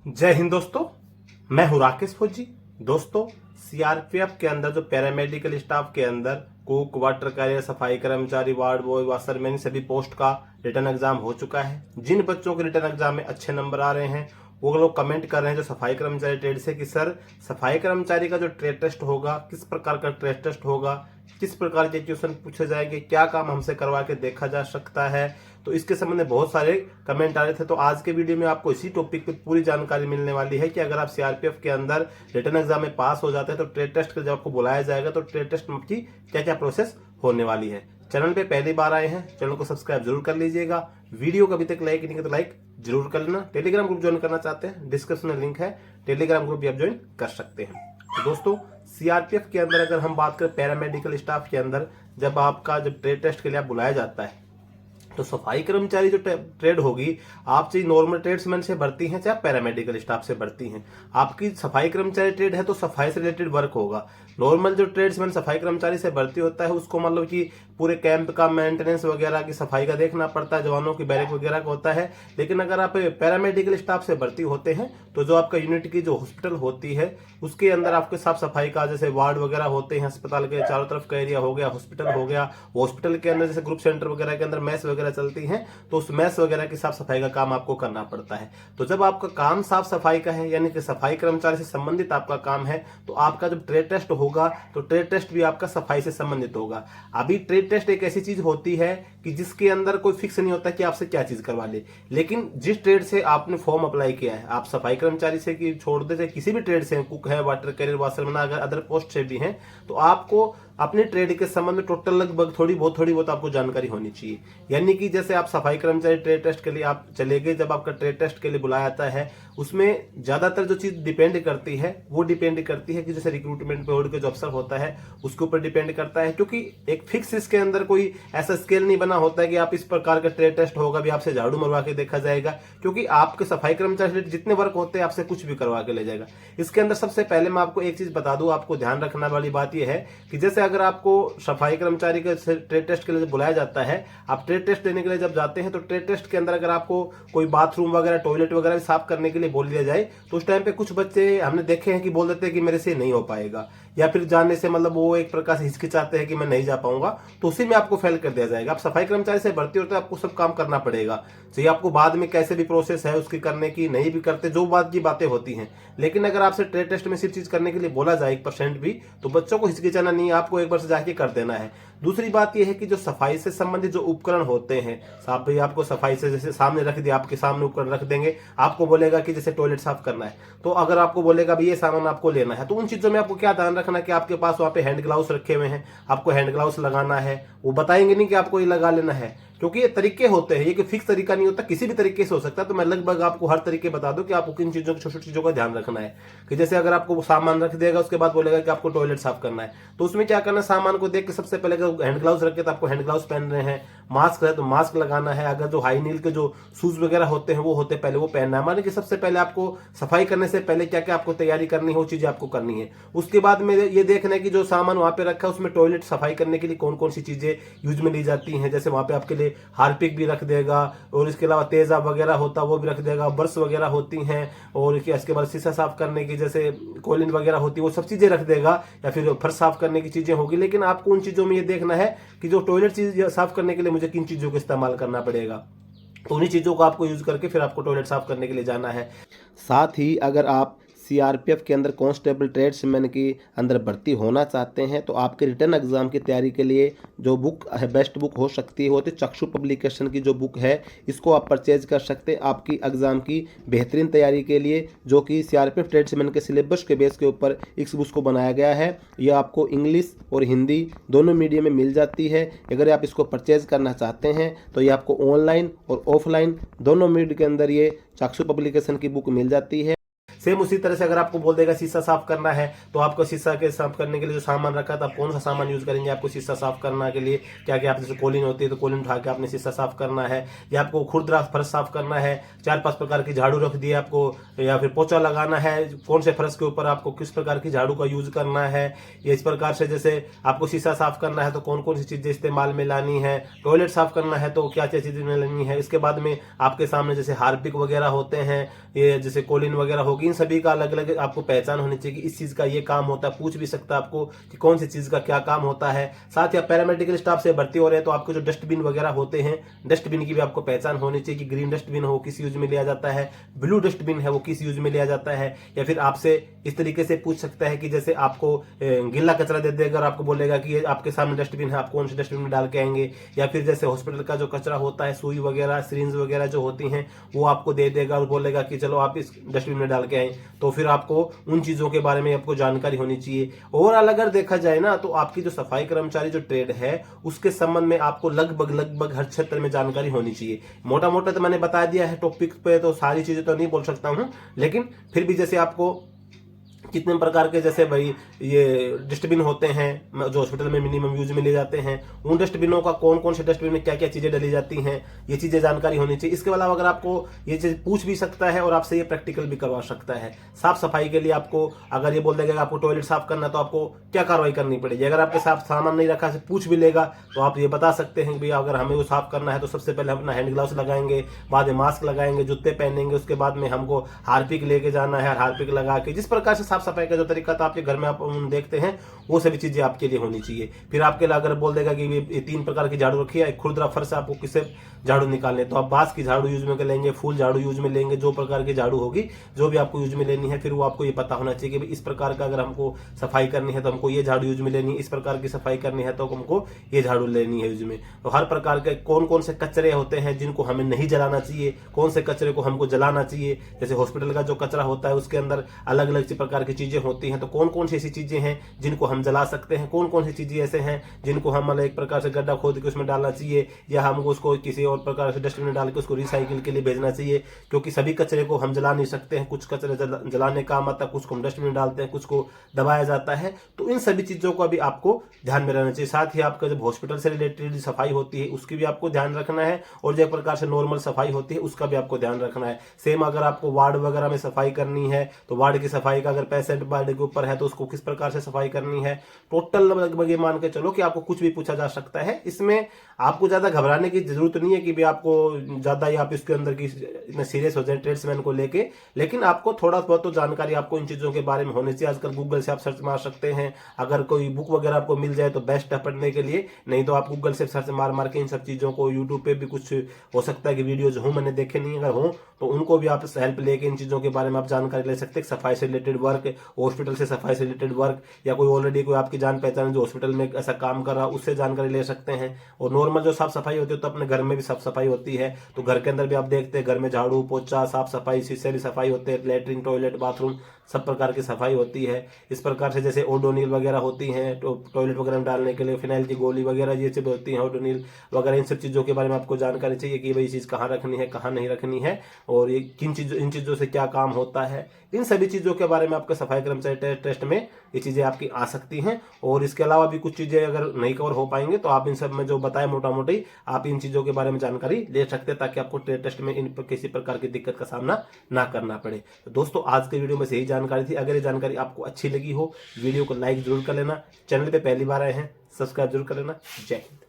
जय हिंद दोस्तों, मैं हूं राकेश फौजी। दोस्तों, सीआरपीएफ के अंदर जो पैरामेडिकल स्टाफ के अंदर कुक, वाटर कैरियर, सफाई कर्मचारी, वार्ड बॉय, वाशरमैन सभी पोस्ट का रिटर्न एग्जाम हो चुका है। जिन बच्चों के रिटर्न एग्जाम में अच्छे नंबर आ रहे हैं वो लोग कमेंट कर रहे हैं जो सफाई कर्मचारी ट्रेड से कि सर सफाई कर्मचारी का जो ट्रेड टेस्ट होगा, किस प्रकार का ट्रेड टेस्ट होगा, किस प्रकार के क्वेश्चन पूछे जाएंगे, क्या काम हमसे करवा के देखा जा सकता है। तो इसके संबंध में बहुत सारे कमेंट आ रहे थे। तो आज के वीडियो में आपको इसी टॉपिक पे पूरी जानकारी मिलने वाली है कि अगर आप सीआरपीएफ के अंदर रिटर्न एग्जाम में पास हो जाते हैं तो ट्रेड टेस्ट के जब आपको बुलाया जाएगा तो ट्रेड टेस्ट की क्या क्या प्रोसेस होने वाली है। चैनल पे पहली बार आए हैं, चैनल को सब्सक्राइब जरूर कर लीजिएगा। वीडियो को अभी तक लाइक नहीं किया तो लाइक जरूर कर लेना। टेलीग्राम ग्रुप ज्वाइन करना चाहते हैं, डिस्क्रिप्शन में लिंक है, टेलीग्राम ग्रुप भी आप ज्वाइन कर सकते हैं। तो दोस्तों, सीआरपीएफ के अंदर अगर हम बात करें पैरामेडिकल स्टाफ के अंदर जब आपका जब ट्रेड टेस्ट के लिए आप बुलाया जाता है तो सफाई कर्मचारी जो ट्रेड होगी, आप चाहे नॉर्मल ट्रेड्समैन से भर्ती हैं चाहे पैरामेडिकल स्टाफ से भर्ती हैं, आपकी सफाई कर्मचारी ट्रेड है तो सफाई से रिलेटेड वर्क होगा। नॉर्मल जो ट्रेड्समैन सफाई कर्मचारी से भर्ती होता है उसको मतलब कि पूरे कैंप का मेंटेनेंस वगैरह की सफाई का देखना पड़ता है, जवानों की बैरक वगैरह का होता है। लेकिन अगर आप पैरामेडिकल स्टाफ से भर्ती होते हैं तो जो आपका यूनिट की जो हॉस्पिटल होती है उसके अंदर आपके साफ सफाई का जैसे वार्ड वगैरह होते हैं, अस्पताल के चारों तरफ का एरिया हो गया, हॉस्पिटल हो गया, हॉस्पिटल के अंदर जैसे ग्रुप सेंटर वगैरह के अंदर मैस वगैरह चलती हैं तो उस मैस वगैरह की साफ सफाई का काम आपको करना पड़ता है। तो जब आपका काम साफ सफाई का है यानी कि सफाई कर्मचारी से संबंधित आपका काम है तो आपका जब ट्रेड टेस्ट होगा तो ट्रेड टेस्ट भी आपका सफाई से संबंधित होगा। अभी ट्रेड टेस्ट एक ऐसी चीज होती है कि जिसके अंदर कोई फिक्स नहीं होता कि आपसे क्या चीज करवा ले, लेकिन जिस ट्रेड से आपने फॉर्म अप्लाई किया है, आप सफाई कर्मचारी से कि छोड़ दे किसी भी ट्रेड से, कुक है, वाटर कैरियर, वाशरमैन, अगर अदर पोस्ट से भी हैं तो आपको अपने ट्रेड के संबंध में टोटल लगभग थोड़ी बहुत आपको जानकारी होनी चाहिए। यानी कि जैसे आप सफाई कर्मचारी ट्रेड टेस्ट के लिए आप चले गए, जब आपका ट्रेड टेस्ट के लिए बुलाया जाता है उसमें ज्यादातर जो चीज डिपेंड करती है वो डिपेंड करती है कि जैसे रिक्रूटमेंट बोर्ड के जो अफसर होता है उसके ऊपर डिपेंड करता है, क्योंकि एक फिक्स इसके अंदर कोई ऐसा स्केल नहीं बना होता है कि आप इस प्रकार का ट्रेड टेस्ट होगा भी आपसे झाड़ू मरवा के देखा जाएगा, क्योंकि आपके सफाई कर्मचारी जितने वर्क होते हैं आपसे कुछ भी करवा के ले जाएगा। इसके अंदर सबसे पहले मैं आपको एक चीज बता दूं, आपको ध्यान रखने वाली बात यह है कि जैसे अगर आपको सफाई कर्मचारी के ट्रेड टेस्ट के लिए बुलाया जाता है, आप ट्रेड टेस्ट देने के लिए जब जाते हैं तो ट्रेड टेस्ट के अंदर अगर आपको कोई बाथरूम वगैरह, टॉयलेट वगैरह भी साफ करने के लिए बोल दिया जाए तो उस टाइम पे कुछ बच्चे हमने देखे हैं कि बोल देते हैं कि मेरे से नहीं हो पाएगा, या फिर जाने से मतलब वो एक प्रकार से हिचकिचाते हैं कि मैं नहीं जा पाऊंगा, तो उसी में आपको फेल कर दिया जाएगा। आप सफाई कर्मचारी से भर्ती होते हैं, आपको सब काम करना पड़ेगा, चाहिए आपको बाद में कैसे भी प्रोसेस है उसकी करने की, नहीं भी करते जो बात की बातें होती हैं। लेकिन अगर आपसे ट्रेड टेस्ट में सिर्फ चीज करने के लिए बोला जाए 1% भी, तो बच्चों को हिचकिचाना नहीं है, आपको एक बार से जाके कर देना है। दूसरी बात यह है कि जो सफाई से संबंधित जो उपकरण होते हैं, साफ भाई आपको सफाई से जैसे सामने रख दिया, आपके सामने उपकरण रख देंगे, आपको बोलेगा कि जैसे टॉयलेट साफ करना है तो अगर आपको बोलेगा भी ये सामान आपको लेना है तो उन चीजों में आपको क्या ध्यान रखना कि आपके पास वहां पे हैंड ग्लाउस रखे हुए हैं, आपको हैंड ग्लाउस लगाना है, वो बताएंगे नहीं कि आपको ये लगा लेना है, क्योंकि ये तरीके होते हैं, ये कोई फिक्स तरीका नहीं होता, किसी भी तरीके से हो सकता है। तो मैं लगभग आपको हर तरीके बता दूं कि आपको किन चीजों की छोटी छोटी चीजों का ध्यान रखना है। कि जैसे अगर आपको सामान रख देगा उसके बाद बोलेगा कि आपको टॉयलेट साफ करना है तो उसमें क्या करना है, सामान को देख के सबसे पहले अगर हैंड ग्लाउस रखे तो आपको हैंड ग्लाउस पहन रहे हैं, मास्क है तो मास्क लगाना है, अगर जो हाई नील के जो शूज वगैरह होते हैं वो होते पहले वो पहनना है। माने कि सबसे पहले आपको सफाई करने से पहले क्या क्या आपको तैयारी करनी है वो चीजें आपको करनी है। उसके बाद में ये देखना है कि जो सामान वहां पे रखा है उसमें टॉयलेट सफाई करने के लिए कौन कौन सी चीजें यूज में ली जाती हैं। जैसे वहां पे आपके लिए हार्पिक भी रख देगा और इसके अलावा तेजाब वगैरह होता है वो भी रख देगा, ब्रश वगैरह होती हैं और इसके बाद शीशा साफ करने की जैसे कोलिन वगैरह होती है वो सब चीजें रख देगा, या फिर फर्श साफ करने की चीजें होगी। लेकिन आपको उन चीजों में ये देखना है कि जो टॉयलेट चीज साफ करने के लिए मुझे किन चीजों का इस्तेमाल करना पड़ेगा, तो उन्हीं चीजों को आपको यूज करके फिर आपको टॉयलेट साफ करने के लिए जाना है। साथ ही अगर आप सीआरपीएफ के अंदर कांस्टेबल ट्रेड्समैन के अंदर भर्ती होना चाहते हैं तो आपके रिटर्न एग्जाम की तैयारी के लिए जो बुक है, बेस्ट बुक हो सकती है, वो तो चक्षु पब्लिकेशन की जो बुक है इसको आप परचेज कर सकते हैं आपकी एग्जाम की बेहतरीन तैयारी के लिए, जो कि सीआरपीएफ ट्रेड्समैन के सिलेबस के बेस के ऊपर इस बुक को बनाया गया है। यह आपको इंग्लिश और हिंदी दोनों मीडियम में मिल जाती है। अगर आप इसको परचेज करना चाहते हैं तो ये आपको ऑनलाइन और ऑफलाइन दोनों मीडियम के अंदर ये चक्षु पब्लिकेशन की बुक मिल जाती है। सेम उसी तरह से अगर आपको बोल देगा शीशा साफ करना है, तो आपको शीशा के साफ करने के लिए जो सामान रखा था, आप कौन सा सामान यूज करेंगे आपको शीशा साफ करने के लिए, क्या क्या आप जैसे कोलिन होती है तो कोलिन उठा के आपने शीशा साफ करना है, या आपको खुरदरा फर्श साफ करना है, 4-5 प्रकार की झाड़ू रख दी आपको, या फिर पोछा लगाना है, कौन से फर्श के ऊपर आपको किस प्रकार की झाड़ू का यूज करना है, या इस प्रकार से जैसे आपको शीशा साफ करना है तो कौन कौन सी चीजें इस्तेमाल में लानी है, टॉयलेट साफ करना है तो क्या क्या चीजें लेनी है। इसके बाद में आपके सामने जैसे हार्पिक वगैरह होते हैं, ये जैसे कोलिन वगैरह होगी, इन सभी का अलग अलग आपको पहचान होनी चाहिए कि इस चीज का ये काम होता है। पूछ भी सकता है आपको कि कौन सी चीज का क्या काम होता है। साथ ही आप पैरामेडिकल स्टाफ से भर्ती हो रहे हैं तो आपके जो डस्टबिन वगैरह होते हैं, डस्टबिन की भी आपको पहचान होनी चाहिए कि ग्रीन डस्टबिन हो किस यूज में लिया जाता है, ब्लू डस्टबिन है वो किस यूज में लिया जाता है। या फिर आपसे इस तरीके से पूछ सकता है कि जैसे आपको गीला कचरा दे देगा और आपको बोलेगा कि ये आपके सामने डस्टबिन है, आप कौन से डस्टबिन में डाल के आएंगे। या फिर जैसे हॉस्पिटल का जो कचरा होता है, सुई वगैरह सिरिंज वगैरह जो होती हैं, वो आपको दे देगा और बोलेगा कि चलो आप इस डस्टबिन में डाल के आए। तो फिर आपको उन चीजों के बारे में आपको जानकारी होनी चाहिए। ओवरऑल अगर देखा जाए ना, तो आपकी जो सफाई कर्मचारी जो ट्रेड है उसके संबंध में आपको लगभग हर क्षेत्र में जानकारी होनी चाहिए। मोटा मोटा तो मैंने बता दिया है टॉपिक पे, तो सारी चीजें तो नहीं बोल सकता हूं, लेकिन फिर भी जैसे आपको कितने प्रकार के जैसे भाई ये डस्टबिन होते हैं जो हॉस्पिटल में मिनिमम यूज में ले जाते हैं, उन डस्टबिनों का कौन कौन से डस्टबिन में क्या क्या चीजें डाली जाती हैं, ये चीजें जानकारी होनी चाहिए। इसके अलावा अगर आपको ये चीज पूछ भी सकता है और आपसे ये प्रैक्टिकल भी करवा सकता है। साफ सफाई के लिए आपको अगर ये बोल देगा कि आपको टॉयलेट साफ करना है तो आपको क्या कार्रवाई करनी पड़ेगी। अगर आपके साथ सामान नहीं रखा से पूछ भी लेगा तो आप ये बता सकते हैं कि भैया अगर हमें वो साफ करना है तो सबसे पहले हम अपना हैंड ग्लव्स लगाएंगे, बाद में मास्क लगाएंगे, जूते पहनेंगे, उसके बाद में हमको हार्पिक लेके जाना है, हार्पिक लगा के जिस प्रकार से साफ सफाई का जो तरीका आपके घर में आप देखते हैं वो सभी चीजें आपके लिए होनी चाहिए। फिर आपके लिए अगर बोल देगा कि ये 3 प्रकार की झाड़ू रखी है, एक खुरदरा फर्श आपको किससे झाड़ू निकालने, तो आप बांस की झाड़ू यूज में लेंगे, फूल झाड़ू यूज में लेंगे, जो प्रकार की झाड़ू होगी जो भी आपको यूज में लेनी है, फिर वो आपको ये पता होना चाहिए कि इस प्रकार का अगर हमको सफाई करनी है तो हमको ये झाड़ू यूज में लेनी है, इस प्रकार की सफाई करनी है तो हमको ये झाड़ू लेनी है यूज में। तो हर प्रकार के कौन कौन से कचरे होते हैं जिनको हमें नहीं जलाना चाहिए, कौन से कचरे को हमको जलाना चाहिए। जैसे हॉस्पिटल का जो कचरा होता है उसके अंदर अलग अलग प्रकार की चीजें होती हैं, तो कौन कौन सी ऐसी चीजें हैं जिनको हम जला सकते हैं, कौन कौन सी चीजें ऐसे हैं जिनको हम मतलब एक प्रकार से गड्ढा खोद के उसमें डालना चाहिए, या हमको उसको किसी और प्रकार से डस्टबिन में डाल के उसको रिसाइकिल के लिए भेजना चाहिए। क्योंकि सभी कचरे को हम जला नहीं सकते हैं, कुछ कचरे जलाने काम आता है, कुछ को हम डस्टबिन में डालते हैं, कुछ को दबाया जाता है। तो इन सभी चीजों को भी आपको ध्यान में रहना चाहिए। साथ ही आपका जब हॉस्पिटल से रिलेटेड सफाई होती है उसकी भी आपको ध्यान रखना है, और जो एक प्रकार से नॉर्मल सफाई होती है उसका भी आपको ध्यान रखना है। सेम अगर आपको वार्ड वगैरह में सफाई करनी है तो वार्ड की सफाई का अगर पेशेंट वार्ड के ऊपर है तो उसको किस प्रकार से सफाई करनी है, टोटल लगभग ये मान के चलो कि आपको कुछ भी पूछा जा सकता है। इसमें आपको ज्यादा घबराने की जरूरत नहीं है कि भी आपको ज्यादा ही आप इसके अंदर की इतने सीरियस हो जाए ट्रेड्समैन को लेके, लेकिन आपको थोड़ा बहुत तो जानकारी आपको इन चीजों के बारे में होनी चाहिए। आजकल गूगल से आप सर्च मार सकते हैं, अगर कोई बुक वगैरह आपको मिल जाए तो बेस्ट है पढ़ने के लिए, नहीं तो आप गूगल से सर्च मार के इन सब चीजों को, यूट्यूब पे भी कुछ हो सकता है कि वीडियोज हो मैंने देखे नहीं, अगर हो तो उनको भी आप हेल्प लेके इन चीजों के बारे में आप जानकारी ले सकते हैं। सफाई से रिलेटेड वर्क, हॉस्पिटल से सफाई से रिलेटेड वर्क, या कोई ऑलरेडी कोई आपकी जान पहचान जो हॉस्पिटल में ऐसा काम कर रहा है उससे जानकारी ले सकते हैं। और नॉर्मल जो साफ सफाई होती है तो अपने घर में भी साफ सफाई होती है, तो घर के अंदर भी आप देखते हैं घर में झाड़ू पोछा साफ सफाई, शीशे भी सफाई होते हैं, लेटरिन टॉयलेट बाथरूम सब प्रकार की सफाई होती है। इस प्रकार से जैसे ओडोनिल वगैरह होती हैं टॉयलेट वगैरह में डालने के लिए, फिनाइल की गोली वगैरह ये सब होती हैं, ओडोनिल वगैरह, इन सब चीज़ों के बारे में आपको जानकारी चाहिए कि भाई चीज़ कहाँ रखनी है कहाँ नहीं रखनी है, और ये इन चीज़ों से क्या काम होता है। इन सभी चीज़ों के बारे में आपके सफाई कर्मचारी टेस्ट में ये चीज़ें आपकी आ सकती हैं। और इसके अलावा भी कुछ चीज़ें अगर नहीं कवर हो पाएंगे तो आप इन सब में जो बताए मोटा मोटी आप इन चीज़ों के बारे में जानकारी ले सकते हैं, ताकि आपको टेस्ट में इन किसी प्रकार की दिक्कत का सामना ना करना पड़े। तो दोस्तों आज के वीडियो में से यही जानकारी थी। अगर ये जानकारी आपको अच्छी लगी हो वीडियो को लाइक जरूर कर लेना, चैनल पे पहली बार आए हैं सब्सक्राइब जरूर कर लेना। जय हिंद।